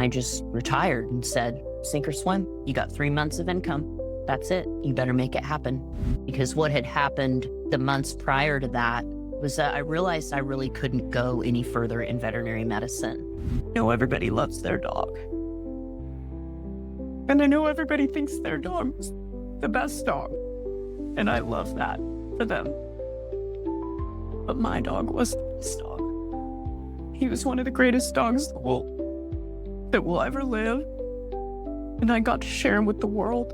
I just retired and said, sink or swim. You got 3 months of income. That's it. You better make it happen. Because what had happened the months prior to that was that I realized I really couldn't go any further in veterinary medicine. I know everybody loves their dog. And I know everybody thinks their dog's the best dog. And I love that for them. But my dog was the best dog. He was one of the greatest dogs that will ever live. And I got to share him with the world.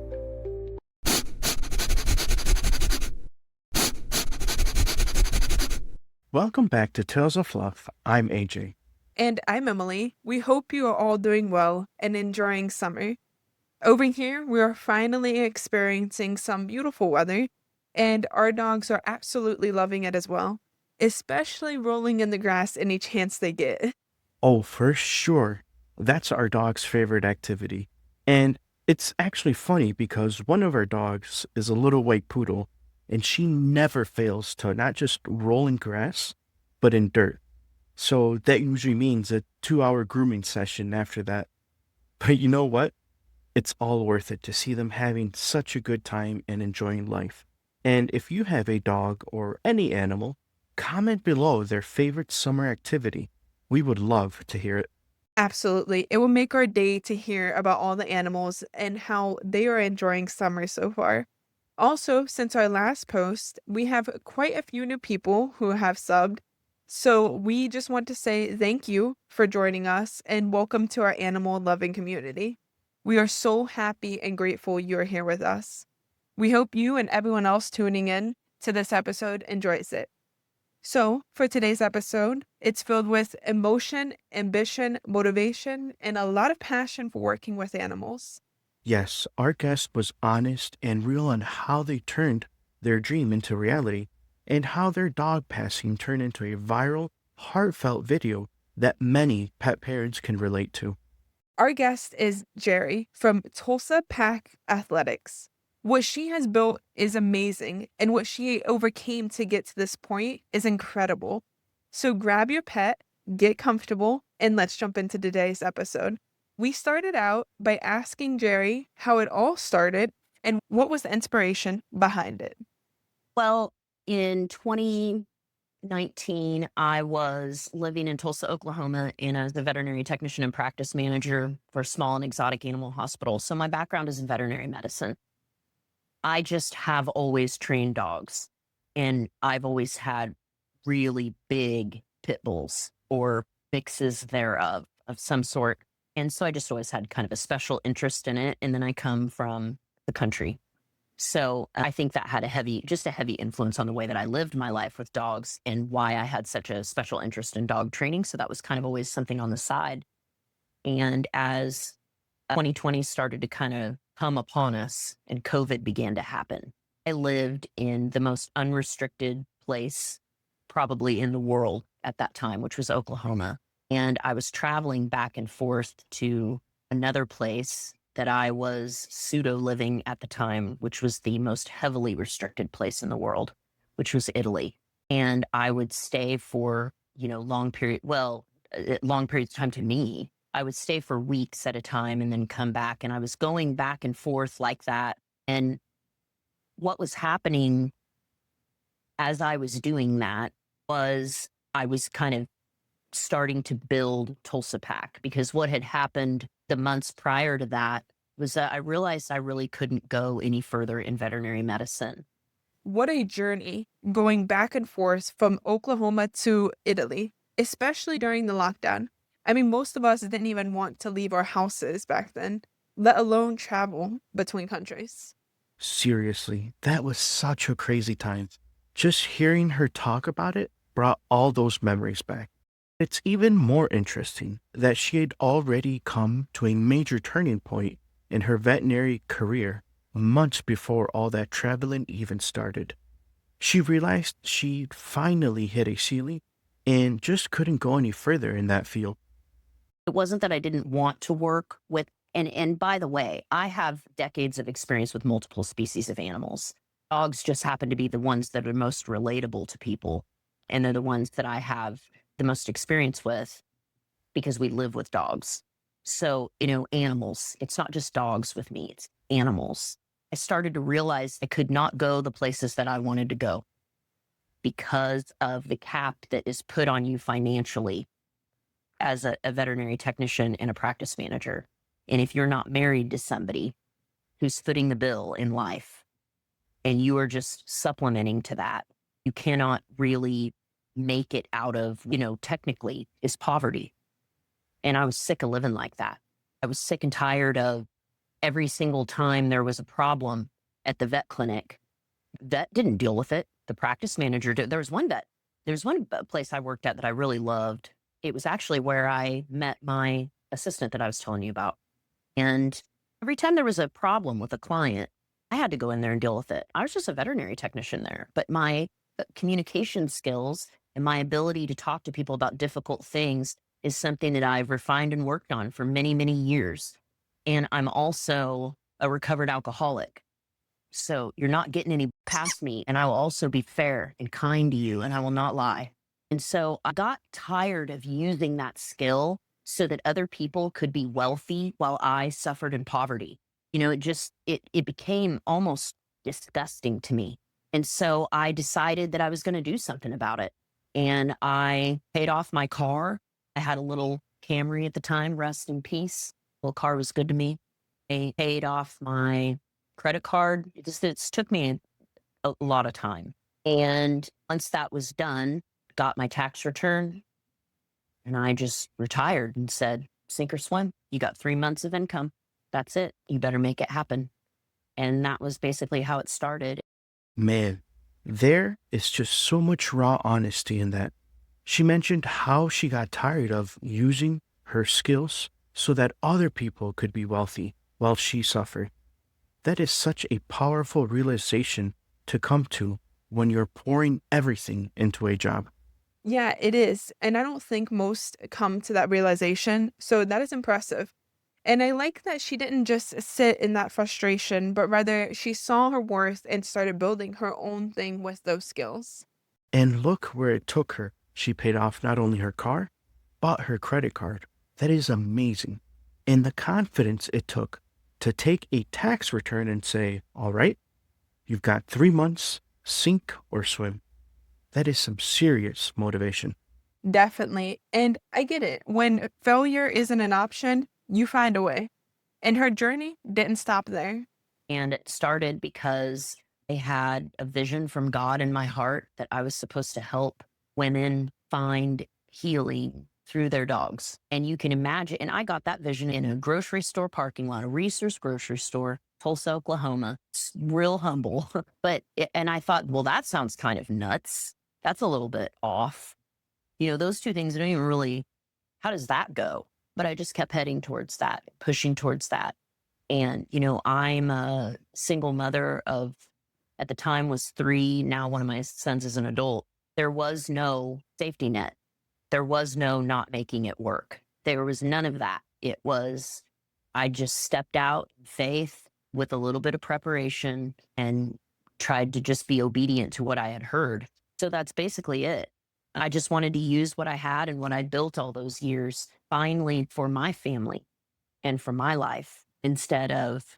Welcome back to Tales of Fluff. I'm AJ. And I'm Emily. We hope you are all doing well and enjoying summer. Over here, we are finally experiencing some beautiful weather, and our dogs are absolutely loving it as well, especially rolling in the grass any chance they get. Oh, for sure. That's our dog's favorite activity. And it's actually funny because one of our dogs is a little white poodle, and she never fails to not just roll in grass, but in dirt. So that usually means a 2-hour grooming session after that. But you know what? It's all worth it to see them having such a good time and enjoying life. And if you have a dog or any animal, comment below their favorite summer activity. We would love to hear it. Absolutely. It will make our day to hear about all the animals and how they are enjoying summer so far. Also, since our last post, we have quite a few new people who have subbed. So we just want to say thank you for joining us and welcome to our animal loving community. We are so happy and grateful you are here with us. We hope you and everyone else tuning in to this episode enjoys it. So, for today's episode, it's filled with emotion, ambition, motivation, and a lot of passion for working with animals. Yes, our guest was honest and real on how they turned their dream into reality and how their dog passing turned into a viral, heartfelt video that many pet parents can relate to. Our guest is Jerri from Tulsa Pack Athletics. What she has built is amazing, and what she overcame to get to this point is incredible. So grab your pet, get comfortable, and let's jump into today's episode. We started out by asking Jerri how it all started and what was the inspiration behind it. Well, in 2019, I was living in Tulsa, Oklahoma, and as a veterinary technician and practice manager for a small and exotic animal hospital. So my background is in veterinary medicine. I just have always trained dogs, and I've always had really big pit bulls or mixes thereof of some sort. And so I just always had kind of a special interest in it. And then I come from the country. So I think that had a heavy influence on the way that I lived my life with dogs and why I had such a special interest in dog training. So that was kind of always something on the side. And as 2020 started to kind of come upon us and COVID began to happen, I lived in the most unrestricted place probably in the world at that time, which was Oklahoma. And I was traveling back and forth to another place that I was pseudo living at the time, which was the most heavily restricted place in the world, which was Italy. And I would stay for, long periods of time to me. I would stay for weeks at a time and then come back. And I was going back and forth like that. And what was happening as I was doing that was I was kind of starting to build Tulsa Pack, because what had happened the months prior to that was that I realized I really couldn't go any further in veterinary medicine. What a journey going back and forth from Oklahoma to Italy, especially during the lockdown. I mean, most of us didn't even want to leave our houses back then, let alone travel between countries. Seriously, that was such a crazy time. Just hearing her talk about it brought all those memories back. It's even more interesting that she had already come to a major turning point in her veterinary career months before all that traveling even started. She realized she'd finally hit a ceiling and just couldn't go any further in that field. It wasn't that I didn't want to work with, and by the way, I have decades of experience with multiple species of animals. Dogs just happen to be the ones that are most relatable to people, and they're the ones that I have the most experience with because we live with dogs. So, animals, it's not just dogs with me, it's animals. I started to realize I could not go the places that I wanted to go because of the cap that is put on you financially as a veterinary technician and a practice manager. And if you're not married to somebody who's footing the bill in life and you are just supplementing to that, you cannot really make it out of, technically is poverty. And I was sick of living like that. I was sick and tired of every single time there was a problem at the vet clinic. Vet didn't deal with it. The practice manager did. There's one place I worked at that I really loved. It was actually where I met my assistant that I was telling you about. And every time there was a problem with a client, I had to go in there and deal with it. I was just a veterinary technician there, but my communication skills and my ability to talk to people about difficult things is something that I've refined and worked on for many, many years. And I'm also a recovered alcoholic. So you're not getting any past me. And I will also be fair and kind to you, and I will not lie. And so I got tired of using that skill so that other people could be wealthy while I suffered in poverty. It became almost disgusting to me. And so I decided that I was going to do something about it. And I paid off my car. I had a little Camry at the time, rest in peace. Little car was good to me. I paid off my credit card. It took me a lot of time. And once that was done, got my tax return, and I just retired and said, sink or swim. You got 3 months of income. That's it. You better make it happen. And that was basically how it started. Man, there is just so much raw honesty in that. She mentioned how she got tired of using her skills so that other people could be wealthy while she suffered. That is such a powerful realization to come to when you're pouring everything into a job. Yeah, it is. And I don't think most come to that realization. So that is impressive. And I like that she didn't just sit in that frustration, but rather she saw her worth and started building her own thing with those skills. And look where it took her. She paid off not only her car, but her credit card. That is amazing. And the confidence it took to take a tax return and say, all right, you've got 3 months, sink or swim. That is some serious motivation. Definitely. And I get it. When failure isn't an option, you find a way. And her journey didn't stop there. And it started because I had a vision from God in my heart that I was supposed to help women find healing through their dogs. And you can imagine, and I got that vision in a grocery store parking lot, a Reese's grocery store, Tulsa, Oklahoma. It's real humble. And I thought, well, that sounds kind of nuts. That's a little bit off. Those two things don't even really, how does that go? But I just kept heading towards that, pushing towards that. And, I'm a single mother of, at the time was 3. Now one of my sons is an adult. There was no safety net. There was no not making it work. There was none of that. I just stepped out in faith with a little bit of preparation and tried to just be obedient to what I had heard. So that's basically it. I just wanted to use what I had and what I built all those years finally for my family and for my life instead of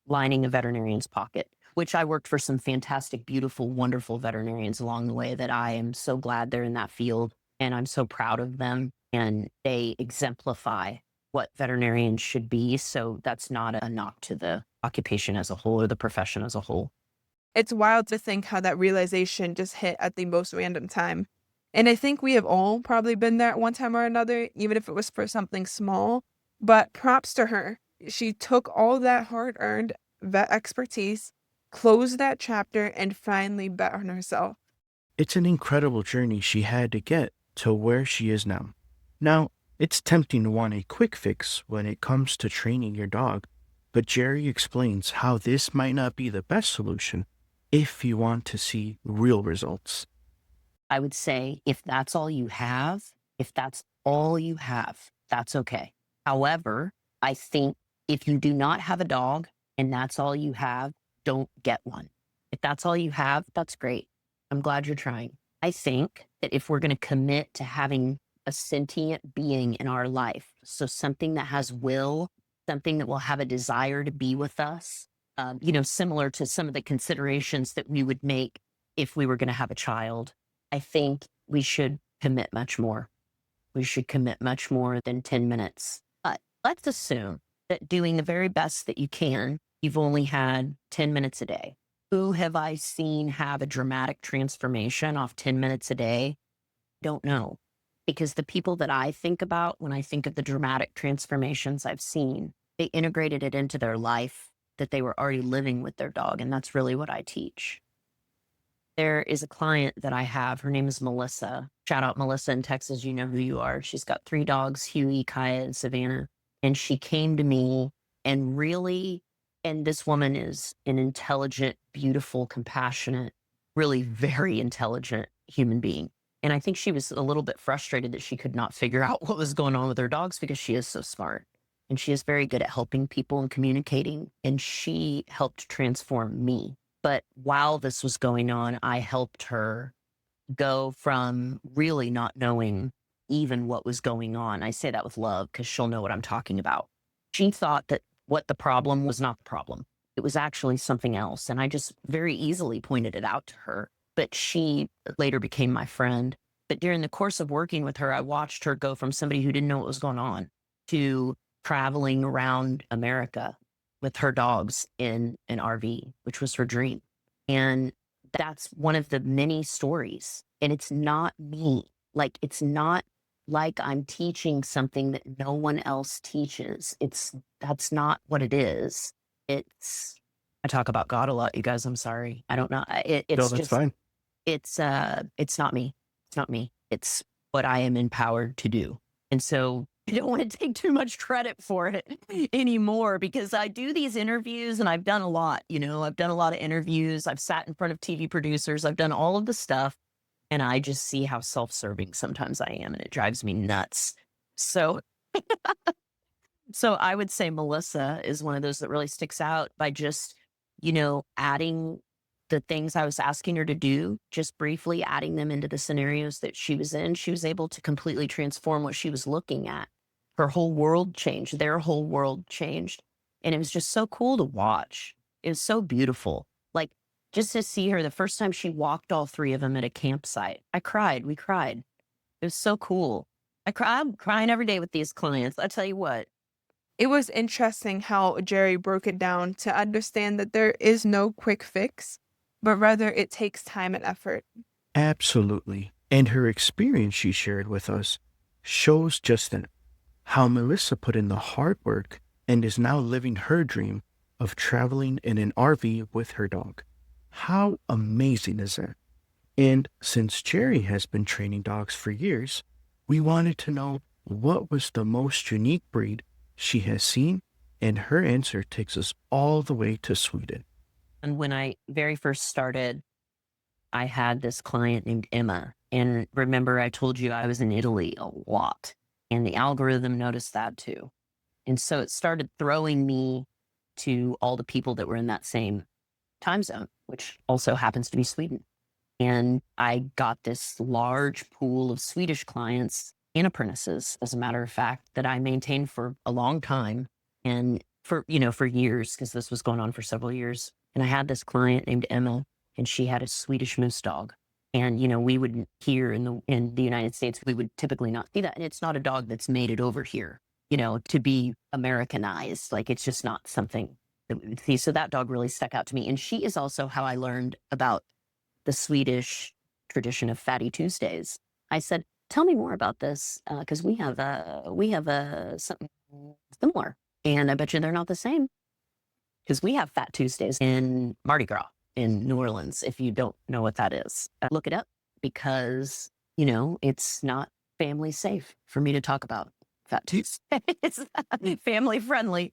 lining a veterinarian's pocket, which I worked for some fantastic, beautiful, wonderful veterinarians along the way that I am so glad they're in that field. And I'm so proud of them. And they exemplify what veterinarians should be. So that's not a knock to the occupation as a whole or the profession as a whole. It's wild to think how that realization just hit at the most random time. And I think we have all probably been there at one time or another, even if it was for something small. But props to her. She took all that hard earned vet expertise, closed that chapter, and finally bet on herself. It's an incredible journey she had to get to where she is now. Now, it's tempting to want a quick fix when it comes to training your dog, but Jerri explains how this might not be the best solution if you want to see real results. I would say if that's all you have, that's okay. However, I think if you do not have a dog and that's all you have, don't get one. If that's all you have, that's great. I'm glad you're trying. I think that if we're going to commit to having a sentient being in our life, So something that has will, something that will have a desire to be with us, similar to some of the considerations that we would make if we were going to have a child. I think we should commit much more. We should commit much more than 10 minutes. But let's assume that doing the very best that you can, you've only had 10 minutes a day. Who have I seen have a dramatic transformation off 10 minutes a day? Don't know. Because the people that I think about when I think of the dramatic transformations I've seen, they integrated it into their life that they were already living with their dog. And that's really what I teach. There is a client that I have. Her name is Melissa. Shout out Melissa in Texas. You know who you are. She's got 3 dogs, Huey, Kaya, and Savannah. And she came to me and really, and this woman is an intelligent, beautiful, compassionate, really very intelligent human being. And I think she was a little bit frustrated that she could not figure out what was going on with her dogs because she is so smart. And she is very good at helping people and communicating. And she helped transform me. But while this was going on, I helped her go from really not knowing even what was going on. I say that with love because she'll know what I'm talking about. She thought that what the problem was not the problem. It was actually something else. And I just very easily pointed it out to her. But she later became my friend. But during the course of working with her, I watched her go from somebody who didn't know what was going on to traveling around America with her dogs in an RV, which was her dream. And that's one of the many stories. And it's not me. Like, it's not like I'm teaching something that no one else teaches. That's not what it is. I talk about God a lot, you guys. I'm sorry. I don't know. No, It's that's just, fine. it's not me. It's not me. It's what I am empowered to do. And so I don't want to take too much credit for it anymore because I do these interviews and I've done a lot, I've done a lot of interviews. I've sat in front of TV producers. I've done all of the stuff and I just see how self-serving sometimes I am and it drives me nuts. So, so I would say Melissa is one of those that really sticks out by just, adding the things I was asking her to do, just briefly adding them into the scenarios that she was in. She was able to completely transform what she was looking at. Her whole world changed. Their whole world changed. And it was just so cool to watch. It was so beautiful. Like, just to see her the first time she walked all 3 of them at a campsite. I cried. We cried. It was so cool. I'm crying every day with these clients. I tell you what. It was interesting how Jerry broke it down to understand that there is no quick fix, but rather it takes time and effort. Absolutely. And her experience she shared with us shows just that how Melissa put in the hard work and is now living her dream of traveling in an RV with her dog. How amazing is that? And since Jerry has been training dogs for years, we wanted to know what was the most unique breed she has seen, and her answer takes us all the way to Sweden. And when I very first started, I had this client named Emma. And remember, I told you I was in Italy a lot. And the algorithm noticed that too. And so it started throwing me to all the people that were in that same time zone, which also happens to be Sweden. And I got this large pool of Swedish clients and apprentices, as a matter of fact, that I maintained for a long time and for years, because this was going on for several years. And I had this client named Emma, and she had a Swedish moose dog. And, we would here in the United States, we would typically not see that. And it's not a dog that's made it over here, to be Americanized. Like, it's just not something that we would see. So that dog really stuck out to me. And she is also how I learned about the Swedish tradition of Fatty Tuesdays. I said, tell me more about this, because we have something similar. And I bet you they're not the same, because we have Fat Tuesdays in Mardi Gras in New Orleans. If you don't know what that is, look it up, because, it's not family safe for me to talk about Fat Tuesdays. It's family friendly.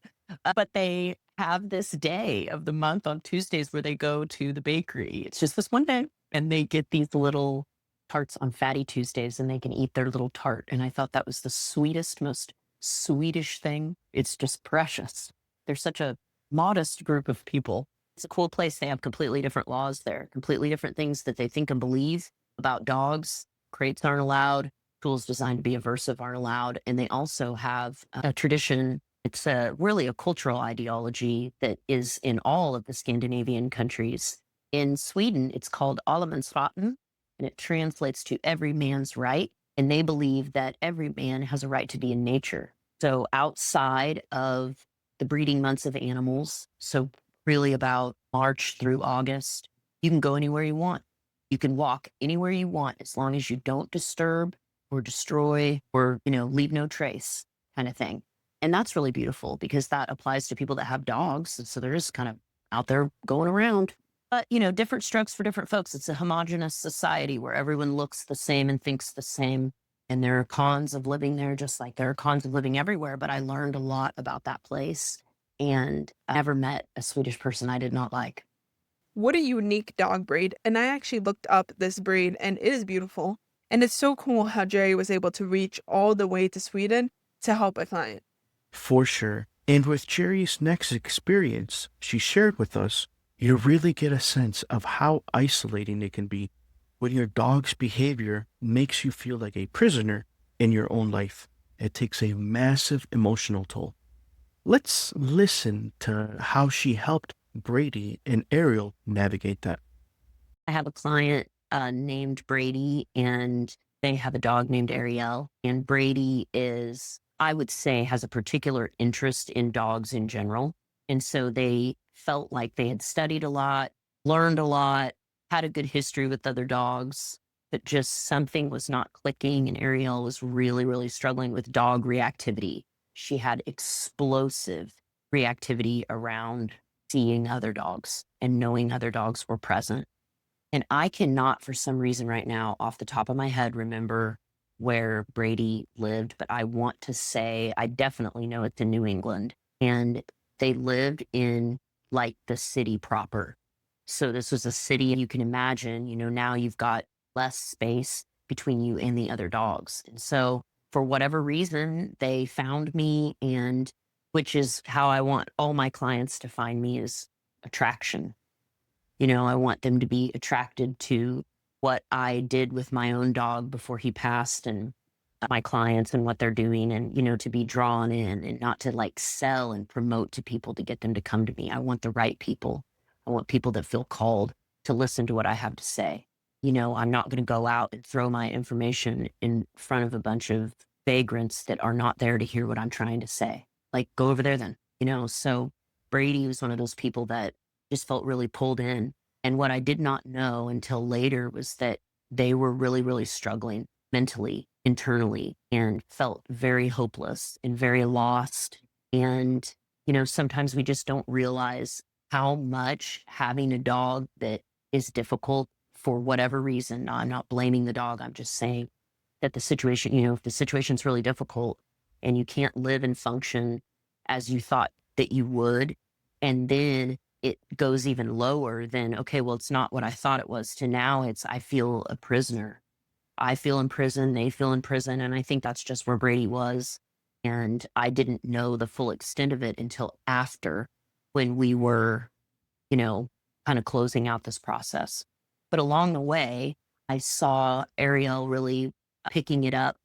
But they have this day of the month on Tuesdays where they go to the bakery. It's just this one day, and they get these little tarts on Fatty Tuesdays, and they can eat their little tart. And I thought that was the sweetest, most Swedish thing. It's just precious. They're such a modest group of people. It's a cool place. They have completely different laws there, completely different things that they think and believe about dogs. Crates aren't allowed. tools designed to be aversive aren't allowed. And they also have a tradition. It's really a cultural ideology that is in all of the Scandinavian countries. In Sweden, it's called allemansratten, and it translates to every man's right. And they believe that every man has a right to be in nature. So outside of the breeding months of animals, so really about March through August, you can go anywhere you want. You can walk anywhere you want as long as you don't disturb or destroy or, leave no trace kind of thing. And that's really beautiful because that applies to people that have dogs. And so they're just kind of out there going around. But, different strokes for different folks. It's a homogenous society where everyone looks the same and thinks the same. And there are cons of living there, just like there are cons of living everywhere. But I learned a lot about that place. And I never met a Swedish person I did not like. What a unique dog breed. And I actually looked up this breed and it is beautiful. And it's so cool how Jerry was able to reach all the way to Sweden to help a client. For sure. And with Jerry's next experience she shared with us, you really get a sense of how isolating it can be when your dog's behavior makes you feel like a prisoner in your own life. It takes a massive emotional toll. Let's listen to how she helped Brady and Ariel navigate that. I have a client named Brady, and they have a dog named Ariel. And Brady is, I would say, has a particular interest in dogs in general. And so they felt like they had studied a lot, learned a lot, had a good history with other dogs, but just something was not clicking. And Ariel was really, really struggling with dog reactivity. She had explosive reactivity around seeing other dogs and knowing other dogs were present. And I cannot, for some reason right now, off the top of my head, remember where Brady lived, but I want to say I definitely know it's in New England. And they lived in like the city proper. So this was a city you can imagine, now you've got less space between you and the other dogs. And so for whatever reason, they found me, and which is how I want all my clients to find me, is attraction. I want them to be attracted to what I did with my own dog before he passed, and my clients and what they're doing, and, to be drawn in and not to like sell and promote to people to get them to come to me. I want the right people. I want people that feel called to listen to what I have to say. I'm not going to go out and throw my information in front of a bunch of vagrants that are not there to hear what I'm trying to say. Like, go over there then, So Brady was one of those people that just felt really pulled in. And what I did not know until later was that they were really, really struggling mentally, internally, and felt very hopeless and very lost. And, sometimes we just don't realize how much having a dog that is difficult for whatever reason. Now, I'm not blaming the dog. I'm just saying that the situation, if the situation's really difficult and you can't live and function as you thought that you would, and then it goes even lower than, okay, well, it's not what I thought it was, to now it's, I feel a prisoner. I feel in prison, they feel in prison. And I think that's just where Brady was. And I didn't know the full extent of it until after, when we were, kind of closing out this process. But along the way, I saw Ariel really picking it up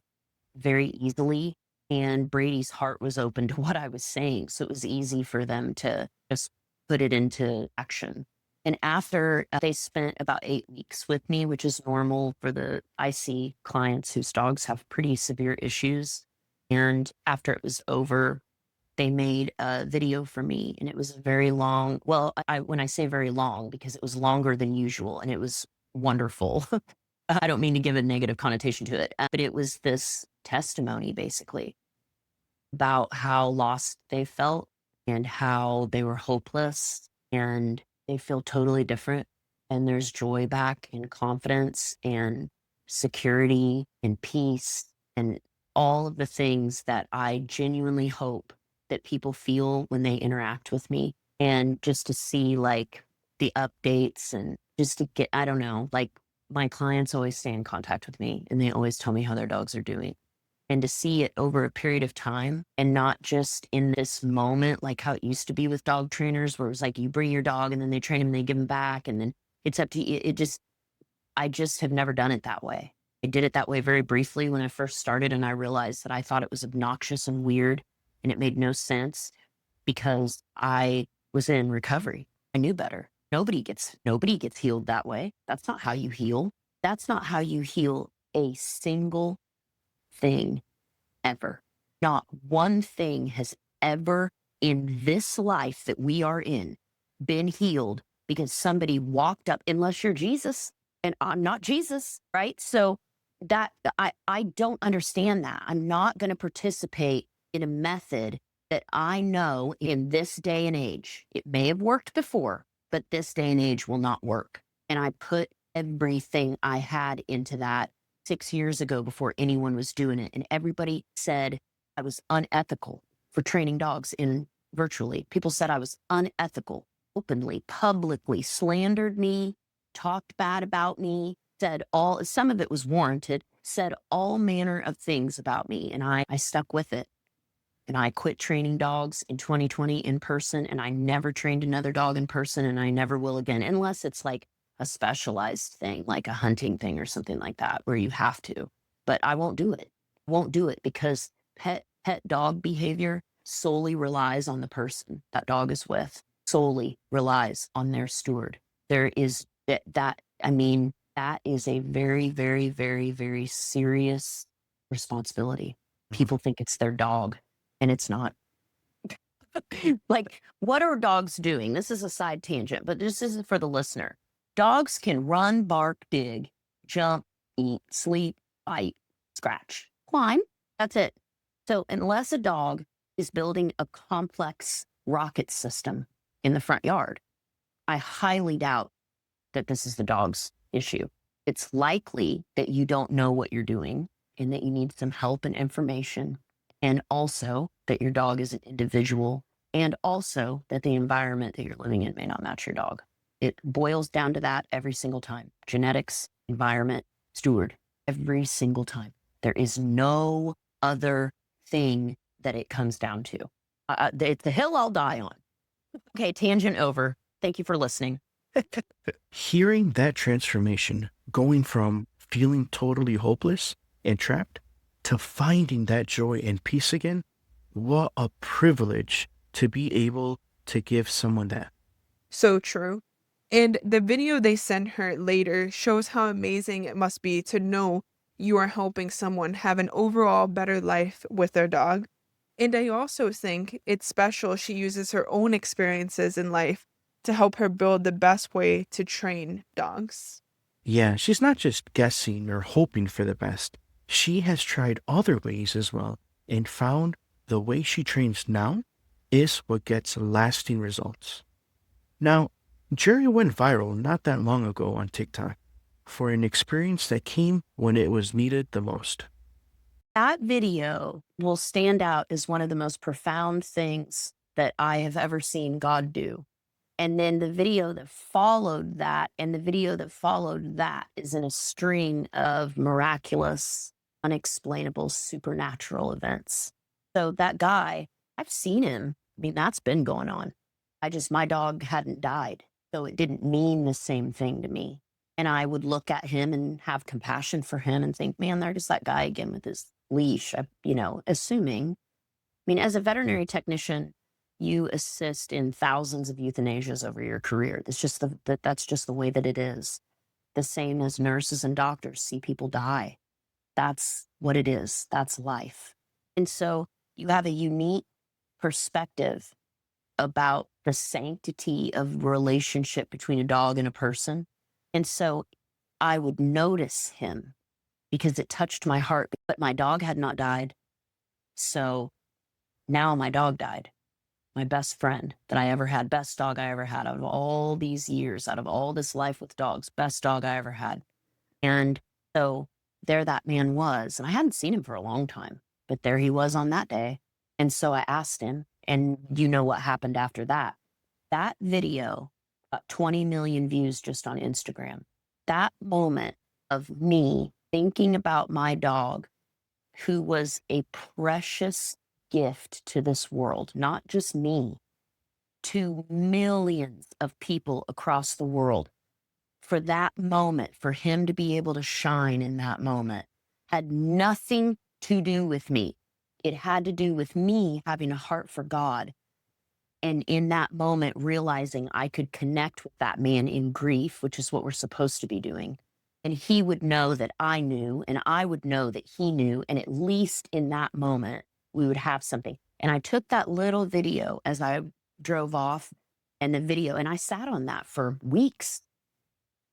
very easily. And Brady's heart was open to what I was saying. So it was easy for them to just put it into action. And after they spent about 8 weeks with me, which is normal for I see clients whose dogs have pretty severe issues. And after it was over, they made a video for me, and it was very long. Well, when I say very long, because it was longer than usual, and it was wonderful. I don't mean to give a negative connotation to it, but it was this testimony basically about how lost they felt and how they were hopeless, and they feel totally different. And there's joy back and confidence and security and peace and all of the things that I genuinely hope that people feel when they interact with me. And just to see like the updates, and just to get, I don't know, like my clients always stay in contact with me and they always tell me how their dogs are doing. And to see it over a period of time and not just in this moment, like how it used to be with dog trainers, where it was like you bring your dog and then they train him and they give him back and then it's up to you. I just have never done it that way. I did it that way very briefly when I first started, and I realized that I thought it was obnoxious and weird, and it made no sense because I was in recovery. I knew better. Nobody gets healed that way. That's not how you heal. That's not how you heal a single thing ever. Not one thing has ever in this life that we are in been healed because somebody walked up, unless you're Jesus, and I'm not Jesus, right? So that I don't understand that. I'm not going to participate in a method that I know in this day and age, it may have worked before, but this day and age will not work. And I put everything I had into that 6 years ago before anyone was doing it. And everybody said I was unethical for training dogs in virtually. People said I was unethical, openly, publicly, slandered me, talked bad about me, said some of it was warranted, said all manner of things about me. And I stuck with it. And I quit training dogs in 2020 in person, and I never trained another dog in person, and I never will again, unless it's like a specialized thing, like a hunting thing or something like that, where you have to. But I won't do it. Won't do it because pet dog behavior solely relies on the person that dog is with, solely relies on their steward. There is I mean, that is a very, very, very, very serious responsibility. People think it's their dog, and it's not. Like, what are dogs doing? This is a side tangent, but this isn't for the listener. Dogs can run, bark, dig, jump, eat, sleep, bite, scratch, climb. That's it. So, unless a dog is building a complex rocket system in the front yard, I highly doubt that this is the dog's issue. It's likely that you don't know what you're doing and that you need some help and information, and also that your dog is an individual, and also that the environment that you're living in may not match your dog. It boils down to that every single time. Genetics, environment, steward, every single time. There is no other thing that it comes down to. It's the hill I'll die on. Okay, tangent over. Thank you for listening. Hearing that transformation, going from feeling totally hopeless and trapped to finding that joy and peace again, what a privilege to be able to give someone that. So true. And the video they sent her later shows how amazing it must be to know you are helping someone have an overall better life with their dog. And I also think it's special she uses her own experiences in life to help her build the best way to train dogs. Yeah, she's not just guessing or hoping for the best. She has tried other ways as well and found the way she trains now is what gets lasting results. Now, Jerry went viral not that long ago on TikTok for an experience that came when it was needed the most. That video will stand out as one of the most profound things that I have ever seen God do. And then the video that followed that, and the video that followed that is in a string of miraculous, unexplainable, supernatural events. So that guy, I've seen him. I mean, that's been going on. My dog hadn't died. So it didn't mean the same thing to me. And I would look at him and have compassion for him and think, man, there's that guy again with his leash, assuming. I mean, as a veterinary technician, you assist in thousands of euthanasias over your career. That's just the way that it is. The same as nurses and doctors see people die. That's what it is. That's life. And so you have a unique perspective about the sanctity of relationship between a dog and a person. And so I would notice him because it touched my heart, but my dog had not died. So now my dog died. My best friend that I ever had, best dog I ever had out of all these years, out of all this life with dogs, best dog I ever had. And so there that man was, and I hadn't seen him for a long time, but there he was on that day. And so I asked him, and you know what happened after that. That video got 20 million views just on Instagram. That moment of me thinking about my dog, who was a precious gift to this world, not just me, to millions of people across the world for that moment, for him to be able to shine in that moment, had nothing to do with me. It had to do with me having a heart for God. And in that moment, realizing I could connect with that man in grief, which is what we're supposed to be doing. And he would know that I knew, and I would know that he knew. And at least in that moment, we would have something. And I took that little video as I drove off and the video, and I sat on that for weeks.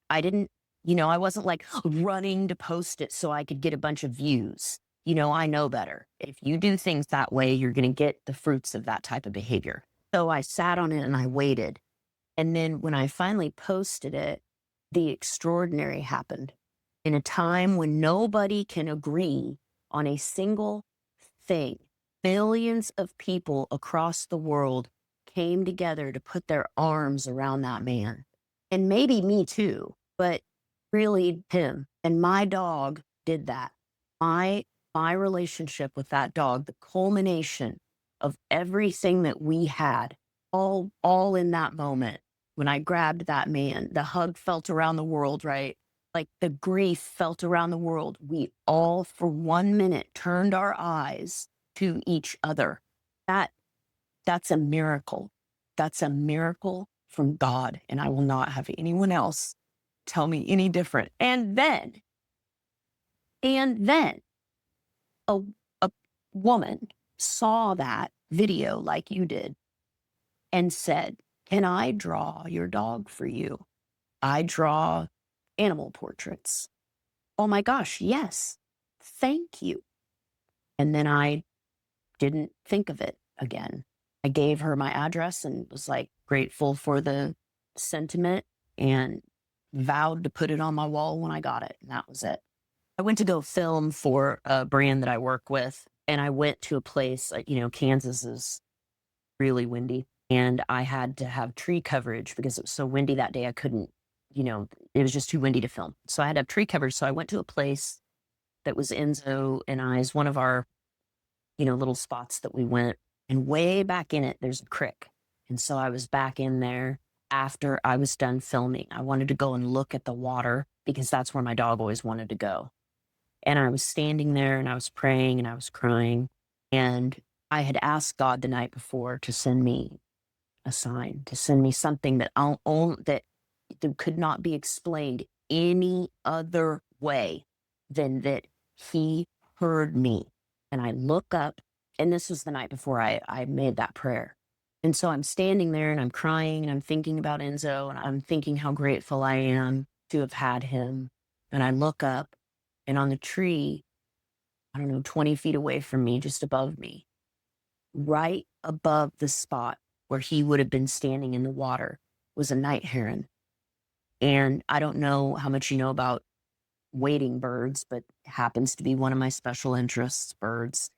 I didn't, I wasn't like running to post it so I could get a bunch of views. I know better. If you do things that way, you're going to get the fruits of that type of behavior. So I sat on it and I waited. And then when I finally posted it, the extraordinary happened. In a time when nobody can agree on a single thing, billions of people across the world came together to put their arms around that man. And maybe me too, but really him. And my dog did that. My relationship with that dog, the culmination of everything that we had, all in that moment. When I grabbed that man, the hug felt around the world, right? Like the grief felt around the world. We all, for 1 minute, turned our eyes to each other. That's a miracle. That's a miracle from God. And I will not have anyone else tell me any different. And then a, a woman saw that video like you did and said, "Can I draw your dog for you? I draw animal portraits." Oh my gosh, yes. Thank you. And then I didn't think of it again. I gave her my address and was like grateful for the sentiment and vowed to put it on my wall when I got it. And that was it. I went to go film for a brand that I work with. And I went to a place, Kansas is really windy. And I had to have tree coverage because it was so windy that day. I couldn't, it was just too windy to film. So I had to have tree coverage. So I went to a place that was Enzo and I's, one of our, little spots that we went. And way back in it, there's a creek. And so I was back in there after I was done filming. I wanted to go and look at the water because that's where my dog always wanted to go. And I was standing there and I was praying and I was crying. And I had asked God the night before to send me a sign, to send me something that that could not be explained any other way than that he heard me. And I look up, and this was the night before I made that prayer. And so I'm standing there and I'm crying and I'm thinking about Enzo and I'm thinking how grateful I am to have had him. And I look up, and on the tree, I don't know, 20 feet away from me, just above me, right above the spot where he would have been standing in the water, was a night heron. And I don't know how much you know about wading birds, but it happens to be one of my special interests, birds.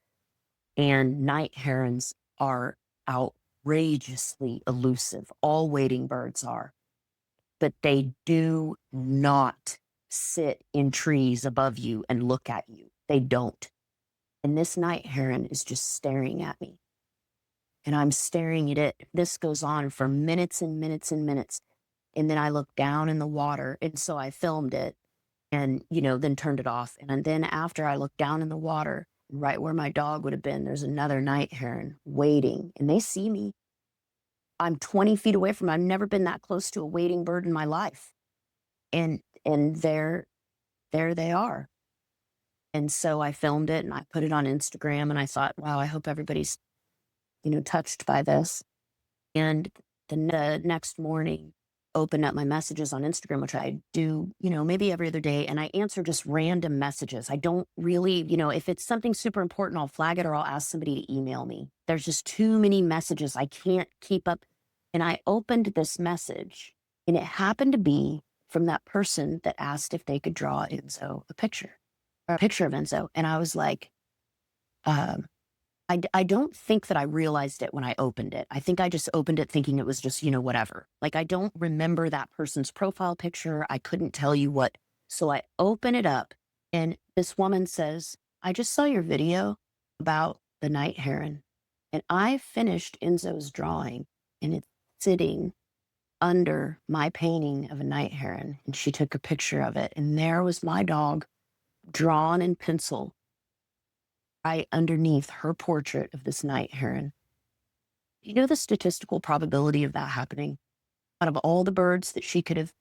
And night herons are outrageously elusive. All wading birds are. But they do not sit in trees above you and look at you. They don't. And this night heron is just staring at me. And I'm staring at it. This goes on for minutes and minutes and minutes. And then I look down in the water. And so I filmed it and, then turned it off. And then after I looked down in the water, right where my dog would have been, there's another night heron waiting. And they see me. I'm 20 feet away from them. I've never been that close to a wading bird in my life. And there they are. And so I filmed it and I put it on Instagram and I thought, wow, I hope everybody's, touched by this. And the next morning, opened up my messages on Instagram, which I do, maybe every other day. And I answer just random messages. I don't really, if it's something super important, I'll flag it or I'll ask somebody to email me. There's just too many messages. I can't keep up. And I opened this message and it happened to be from that person that asked if they could draw Enzo a picture of Enzo. And I was like, I don't think that I realized it when I opened it. I think I just opened it thinking it was just, whatever. Like, I don't remember that person's profile picture. I couldn't tell you what. So I open it up and this woman says, "I just saw your video about the night heron and I finished Enzo's drawing and it's sitting under my painting of a night heron, and she took a picture of it. And there was my dog drawn in pencil right underneath her portrait of this night heron. You know the statistical probability of that happening? Out of all the birds that she could have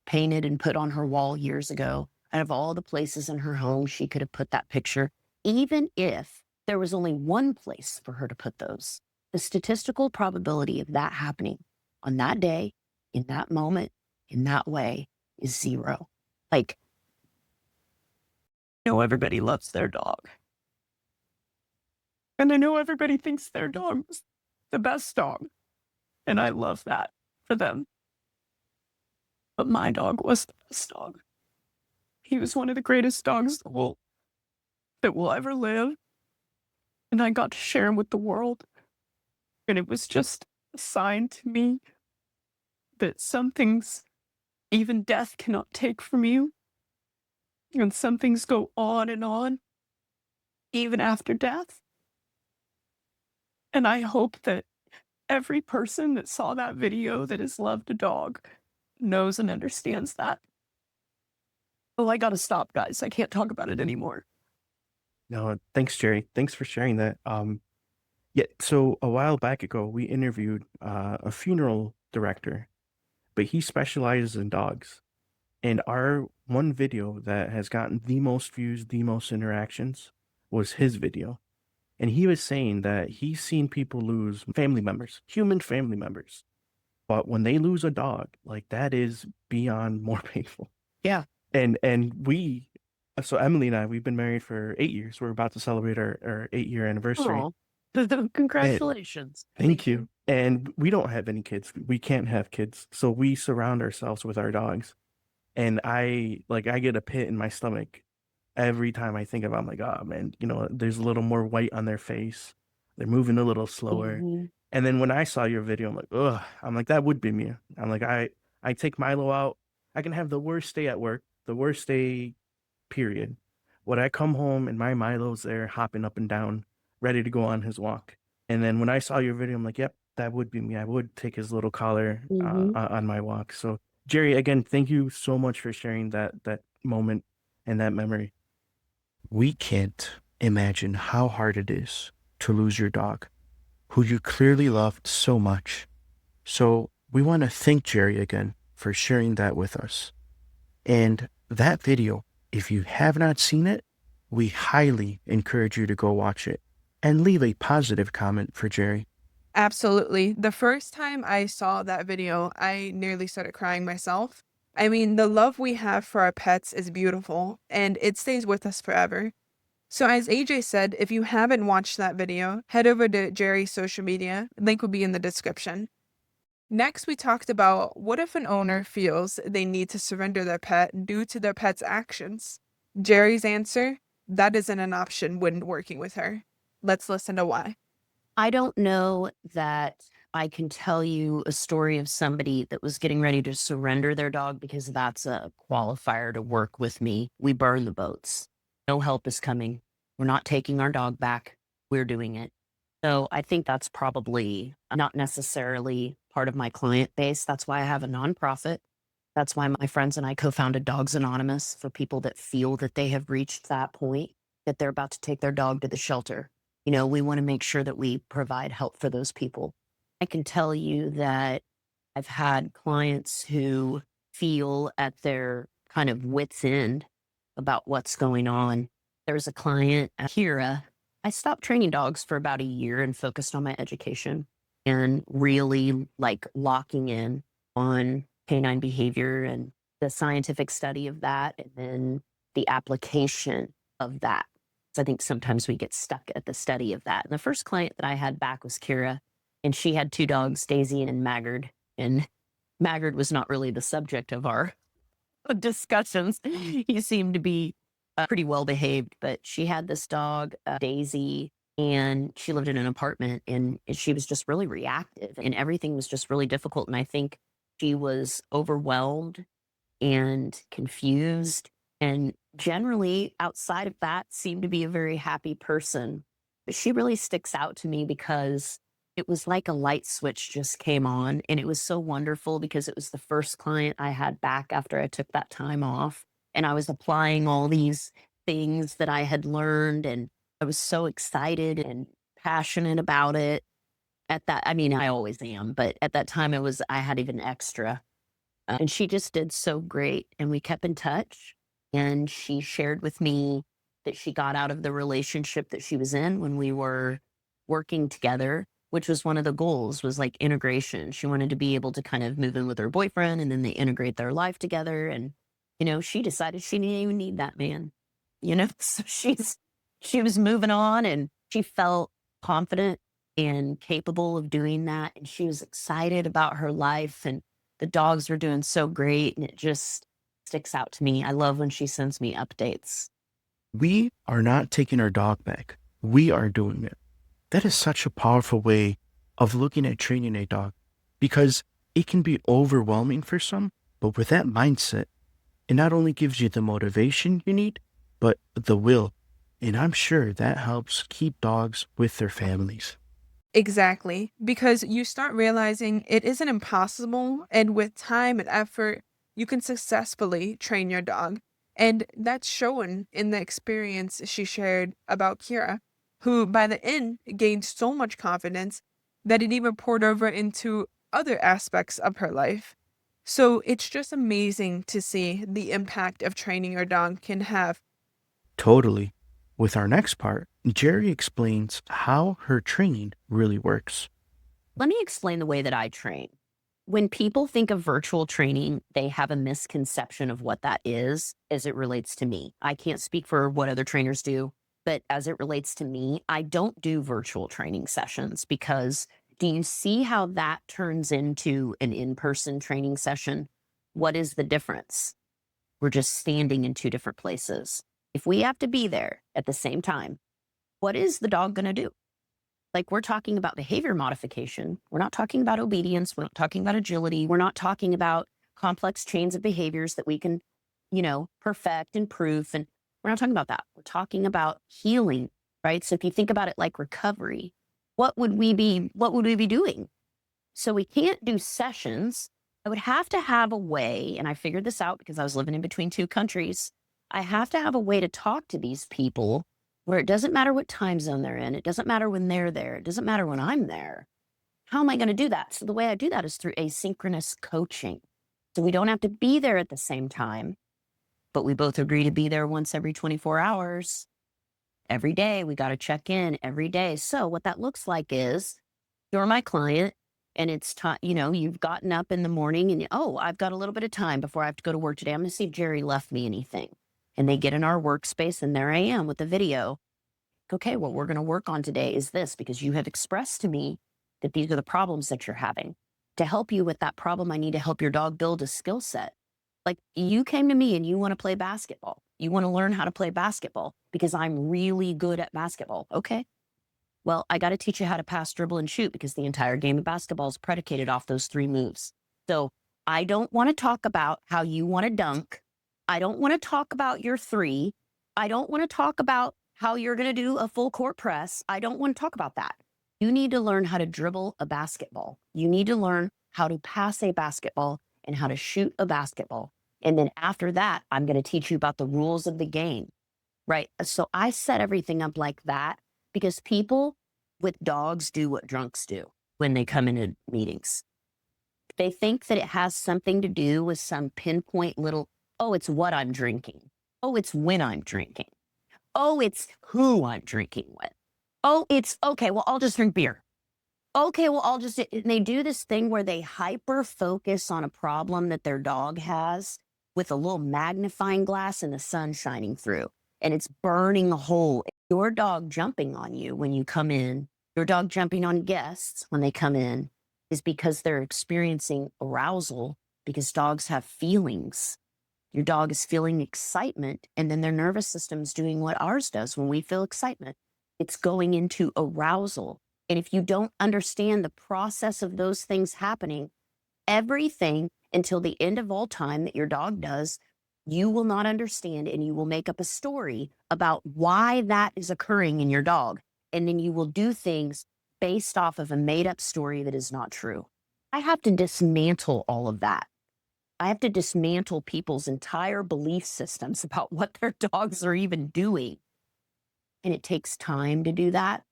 painted and put on her wall years ago, out of all the places in her home she could have put that picture, even if there was only one place for her to put those, the statistical probability of that happening on that day, in that moment, in that way is zero. Like, I know everybody loves their dog. And I know everybody thinks their dog is the best dog. And I love that for them. But my dog was the best dog. He was one of the greatest dogs that will ever live. And I got to share him with the world. And it was just a sign to me that some things even death cannot take from you. And some things go on, even after death. And I hope that every person that saw that video that has loved a dog knows and understands that. Oh, I gotta stop, guys. I can't talk about it anymore. No, thanks, Jerry. Thanks for sharing that. Yeah, so a while back ago, we interviewed a funeral director, but he specializes in dogs. And our one video that has gotten the most views, the most interactions was his video. And he was saying that he's seen people lose family members, human family members. But when they lose a dog, like that is beyond more painful. Yeah. And we, so Emily and I, we've been married for 8 years. We're about to celebrate our 8-year anniversary. Oh, congratulations. Thank you. And we don't have any kids. We can't have kids. So we surround ourselves with our dogs. And I get a pit in my stomach every time I think about, I'm like, oh man, there's a little more white on their face. They're moving a little slower. Mhm. And then when I saw your video, I'm like, ugh, that would be me. I'm like, I take Milo out. I can have the worst day at work, the worst day, period. When I come home and my Milo's there hopping up and down, ready to go on his walk. And then when I saw your video, I'm like, yep, that would be me. I would take his little collar Mhm. on my walk. So Jerry, again, thank you so much for sharing that moment and that memory. We can't imagine how hard it is to lose your dog, who you clearly loved so much. So we want to thank Jerry again for sharing that with us. And that video, if you have not seen it, we highly encourage you to go watch it and leave a positive comment for Jerry. Absolutely. The first time I saw that video, I nearly started crying myself. I mean, the love we have for our pets is beautiful, and it stays with us forever. So as AJ said, if you haven't watched that video, head over to Jerry's social media. Link will be in the description. Next, we talked about what if an owner feels they need to surrender their pet due to their pet's actions. Jerry's answer, that isn't an option when working with her. Let's listen to why. I don't know that I can tell you a story of somebody that was getting ready to surrender their dog because that's a qualifier to work with me. We burn the boats. No help is coming. We're not taking our dog back. We're doing it. So I think that's probably not necessarily part of my client base. That's why I have a nonprofit. That's why my friends and I co-founded Dogs Anonymous for people that feel that they have reached that point, that they're about to take their dog to the shelter. We want to make sure that we provide help for those people. I can tell you that I've had clients who feel at their kind of wits' end about what's going on. There's a client, Kira. I stopped training dogs for about a year and focused on my education and really like locking in on canine behavior and the scientific study of that, and then the application of that. So I think sometimes we get stuck at the study of that. And the first client that I had back was Kira, and she had 2 dogs, Daisy and Maggard. And Maggard was not really the subject of our discussions. He seemed to be pretty well behaved, but she had this dog, Daisy, and she lived in an apartment, and she was just really reactive, and everything was just really difficult. And I think she was overwhelmed and confused, and generally outside of that seemed to be a very happy person. But she really sticks out to me because It was like a light switch just came on, and it was so wonderful because it was the first client I had back after I took that time off, and I was applying all these things that I had learned, and I was so excited and passionate about it. At that I mean, I always am, but at that time, I had even extra. And she just did so great, and we kept in touch, and she shared with me that she got out of the relationship that she was in when we were working together, which was one of the goals, was, like, integration. She wanted to be able to kind of move in with her boyfriend, and then they integrate their life together, and, she decided she didn't even need that man, So she was moving on, and she felt confident and capable of doing that, and she was excited about her life, and the dogs were doing so great, and it just sticks out to me. I love when she sends me updates. We are not taking our dog back. We are doing it. That is such a powerful way of looking at training a dog because it can be overwhelming for some, but with that mindset, it not only gives you the motivation you need, but the will. And I'm sure that helps keep dogs with their families. Exactly, because you start realizing it isn't impossible, and with time and effort, you can successfully train your dog. And that's shown in the experience she shared about Kira, who by the end gained so much confidence that it even poured over into other aspects of her life. So it's just amazing to see the impact of training your dog can have. Totally. With our next part, Jerry explains how her training really works. Let me explain the way that I train. When people think of virtual training, they have a misconception of what that is as it relates to me. I can't speak for what other trainers do, but as it relates to me, I don't do virtual training sessions because do you see how that turns into an in person training session? What is the difference? We're just standing in two different places. If we have to be there at the same time, what is the dog going to do? Like, we're talking about behavior modification. We're not talking about obedience. We're not talking about agility. We're not talking about complex chains of behaviors that we can, perfect and proof. And we're not talking about that. We're talking about healing, right? So if you think about it like recovery, what would we be doing? So we can't do sessions. I would have to have a way, and I figured this out because I was living in between two countries. I have to have a way to talk to these people where it doesn't matter what time zone they're in. It doesn't matter when they're there. It doesn't matter when I'm there. How am I going to do that? So the way I do that is through asynchronous coaching. So we don't have to be there at the same time, but we both agree to be there once every 24 hours. Every day, we got to check in every day. So what that looks like is you're my client and it's time, you've gotten up in the morning and, oh, I've got a little bit of time before I have to go to work today. I'm going to see if Jerry left me anything. And they get in our workspace and there I am with the video. Okay, what we're going to work on today is this because you have expressed to me that these are the problems that you're having. To help you with that problem, I need to help your dog build a skill set. Like you came to me and you want to play basketball. You want to learn how to play basketball because I'm really good at basketball. Okay. Well, I got to teach you how to pass, dribble, and shoot because the entire game of basketball is predicated off those three moves. So I don't want to talk about how you want to dunk. I don't want to talk about your three. I don't want to talk about how you're going to do a full court press. I don't want to talk about that. You need to learn how to dribble a basketball. You need to learn how to pass a basketball and how to shoot a basketball. And then after that, I'm going to teach you about the rules of the game, right? So I set everything up like that because people with dogs do what drunks do when they come into meetings. They think that it has something to do with some pinpoint little, oh, it's what I'm drinking. Oh, it's when I'm drinking. Oh, it's who I'm drinking with. Oh, it's okay. Well, I'll just drink beer. Okay, well, and they do this thing where they hyper focus on a problem that their dog has with a little magnifying glass and the sun shining through, and it's burning a hole. Your dog jumping on you when you come in, your dog jumping on guests when they come in is because they're experiencing arousal because dogs have feelings. Your dog is feeling excitement, and then their nervous system's doing what ours does when we feel excitement. It's going into arousal. And if you don't understand the process of those things happening, everything until the end of all time that your dog does, you will not understand and you will make up a story about why that is occurring in your dog. And then you will do things based off of a made up story that is not true. I have to dismantle all of that. I have to dismantle people's entire belief systems about what their dogs are even doing. And it takes time to do that.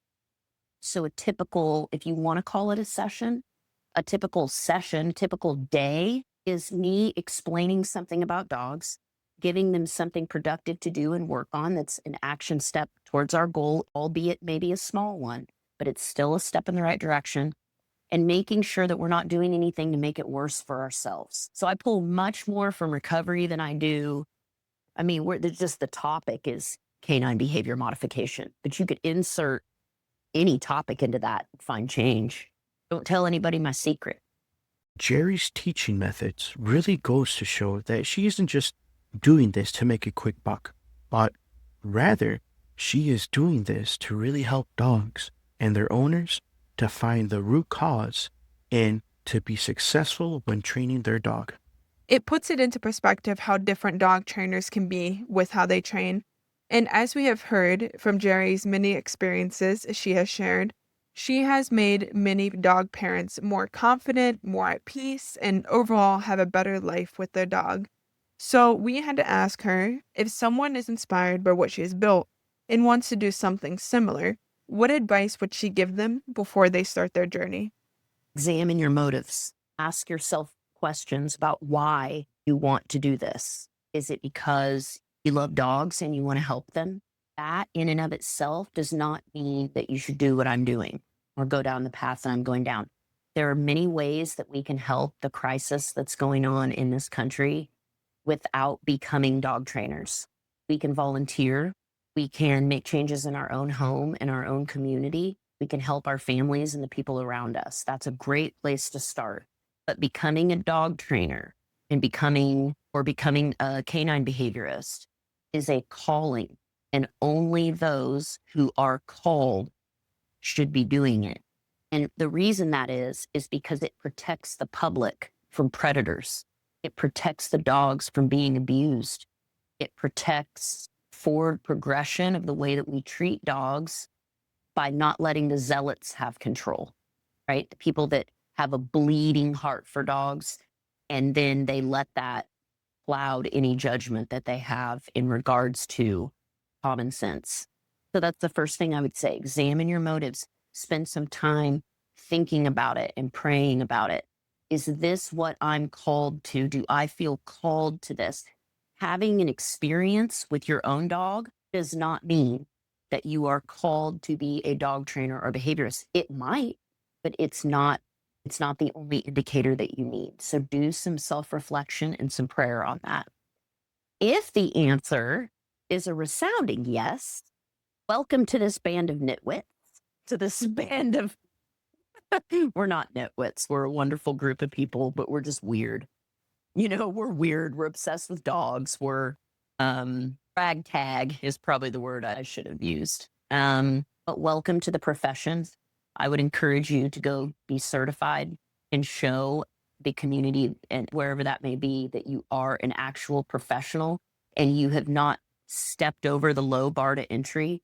So, a typical, if you want to call it a typical session, typical day is me explaining something about dogs, giving them something productive to do and work on that's an action step towards our goal, albeit maybe a small one, but it's still a step in the right direction, and making sure that we're not doing anything to make it worse for ourselves. So I pull much more from recovery than I do. I mean, there's just the topic is canine behavior modification, but you could insert any topic into that and find change. Don't tell anybody my secret. Jerry's teaching methods really goes to show that she isn't just doing this to make a quick buck, but rather she is doing this to really help dogs and their owners to find the root cause and to be successful when training their dog. It puts it into perspective how different dog trainers can be with how they train. And as we have heard from Jerry's many experiences she has shared, she has made many dog parents more confident, more at peace, and overall have a better life with their dog. So we had to ask her, if someone is inspired by what she has built and wants to do something similar, what advice would she give them before they start their journey? Examine your motives. Ask yourself questions about why you want to do this. Is it because you love dogs and you want to help them? That in and of itself does not mean that you should do what I'm doing or go down the path that I'm going down. There are many ways that we can help the crisis that's going on in this country without becoming dog trainers. We can volunteer. We can make changes in our own home, in our own community. We can help our families and the people around us. That's a great place to start. But becoming a dog trainer and becoming a canine behaviorist is a calling, and only those who are called should be doing it. And the reason that is because it protects the public from predators. It protects the dogs from being abused. It protects forward progression of the way that we treat dogs by not letting the zealots have control, right? The people that have a bleeding heart for dogs, and then they let that cloud any judgment that they have in regards to common sense. So that's the first thing I would say. Examine your motives. Spend some time thinking about it and praying about it. Is this what I'm called to? Do I feel called to this? Having an experience with your own dog does not mean that you are called to be a dog trainer or behaviorist. It might, but it's not the only indicator that you need. So do some self-reflection and some prayer on that. If the answer is a resounding yes, welcome to this band of nitwits, to this band of, we're not nitwits. We're a wonderful group of people, but we're just weird. We're weird. We're obsessed with dogs. We're, ragtag is probably the word I should have used. But welcome to the profession. I would encourage you to go be certified and show the community and wherever that may be that you are an actual professional and you have not stepped over the low bar to entry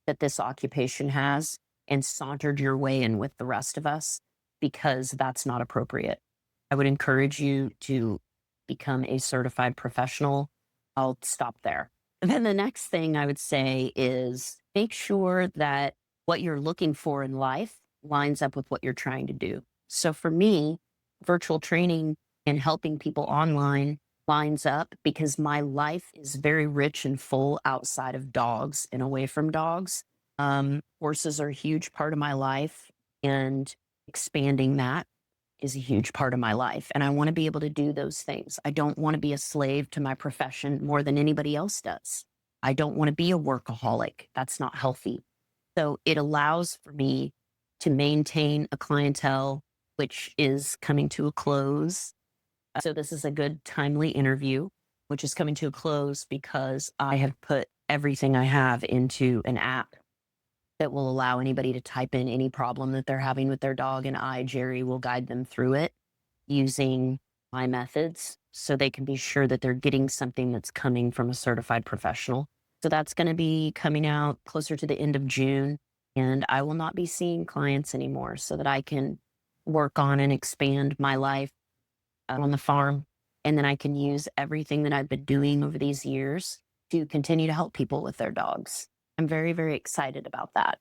that this occupation has and sauntered your way in with the rest of us, because that's not appropriate. I would encourage you to become a certified professional. I'll stop there. And then the next thing I would say is make sure that what you're looking for in life lines up with what you're trying to do. So for me, virtual training and helping people online lines up because my life is very rich and full outside of dogs and away from dogs. Horses are a huge part of my life, and expanding that is a huge part of my life. And I want to be able to do those things. I don't want to be a slave to my profession more than anybody else does. I don't want to be a workaholic. That's not healthy. So it allows for me to maintain a clientele, which is coming to a close. So this is a good timely interview, which is coming to a close because I have put everything I have into an app that will allow anybody to type in any problem that they're having with their dog, and I, Jerri, will guide them through it using my methods so they can be sure that they're getting something that's coming from a certified professional. So that's going to be coming out closer to the end of June. and I will not be seeing clients anymore so that I can work on and expand my life on the farm. And then I can use everything that I've been doing over these years to continue to help people with their dogs. I'm very, very excited about that.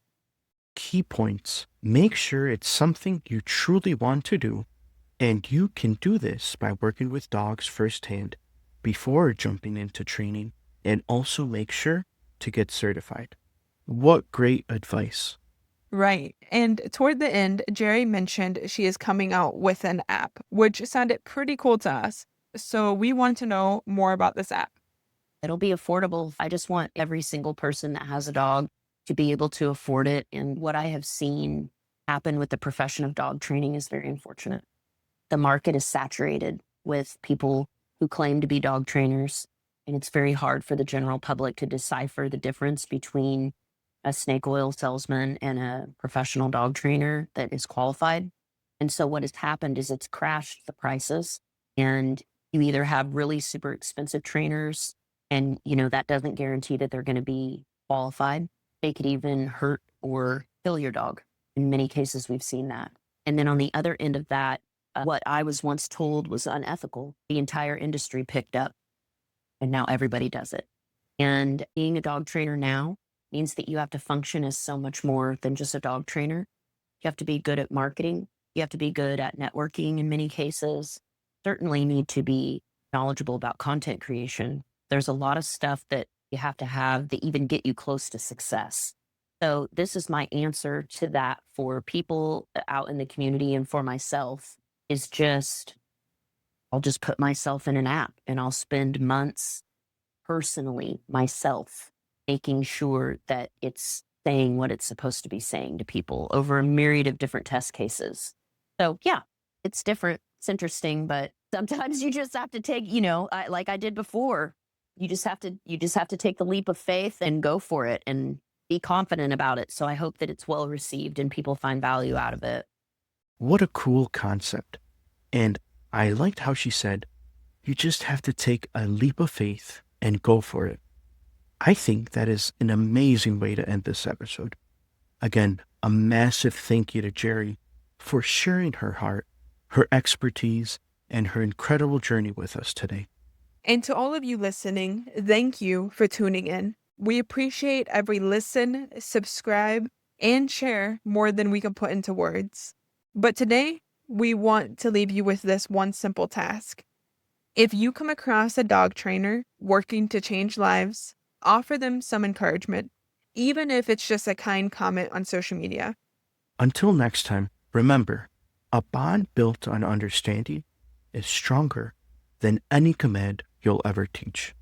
Key points. Make sure it's something you truly want to do, and you can do this by working with dogs firsthand before jumping into training, and also make sure to get certified. What great advice. Right. And toward the end, Jerry mentioned she is coming out with an app, which sounded pretty cool to us. So we want to know more about this app. It'll be affordable. I just want every single person that has a dog to be able to afford it. And what I have seen happen with the profession of dog training is very unfortunate. The market is saturated with people who claim to be dog trainers, and it's very hard for the general public to decipher the difference between a snake oil salesman and a professional dog trainer that is qualified. And so what has happened is it's crashed the prices, and you either have really super expensive trainers, and that doesn't guarantee that they're going to be qualified. They could even hurt or kill your dog. In many cases, we've seen that. And then on the other end of that, what I was once told was unethical, the entire industry picked up, and now everybody does it. And being a dog trainer now means that you have to function as so much more than just a dog trainer. You have to be good at marketing. You have to be good at networking in many cases. Certainly need to be knowledgeable about content creation. There's a lot of stuff that you have to have that even get you close to success. So this is my answer to that for people out in the community and for myself is I'll just put myself in an app and I'll spend months personally myself making sure that it's saying what it's supposed to be saying to people over a myriad of different test cases. So yeah, it's different. It's interesting, but sometimes you just have to take, like I did before, you just have to take the leap of faith and go for it and be confident about it. So I hope that it's well received and people find value out of it. What a cool concept. And I liked how she said, you just have to take a leap of faith and go for it. I think that is an amazing way to end this episode. Again, a massive thank you to Jerri for sharing her heart, her expertise, and her incredible journey with us today. And to all of you listening, thank you for tuning in. We appreciate every listen, subscribe, and share more than we can put into words. But today, we want to leave you with this one simple task. If you come across a dog trainer working to change lives, offer them some encouragement, even if it's just a kind comment on social media. Until next time, remember, a bond built on understanding is stronger than any command you'll ever teach.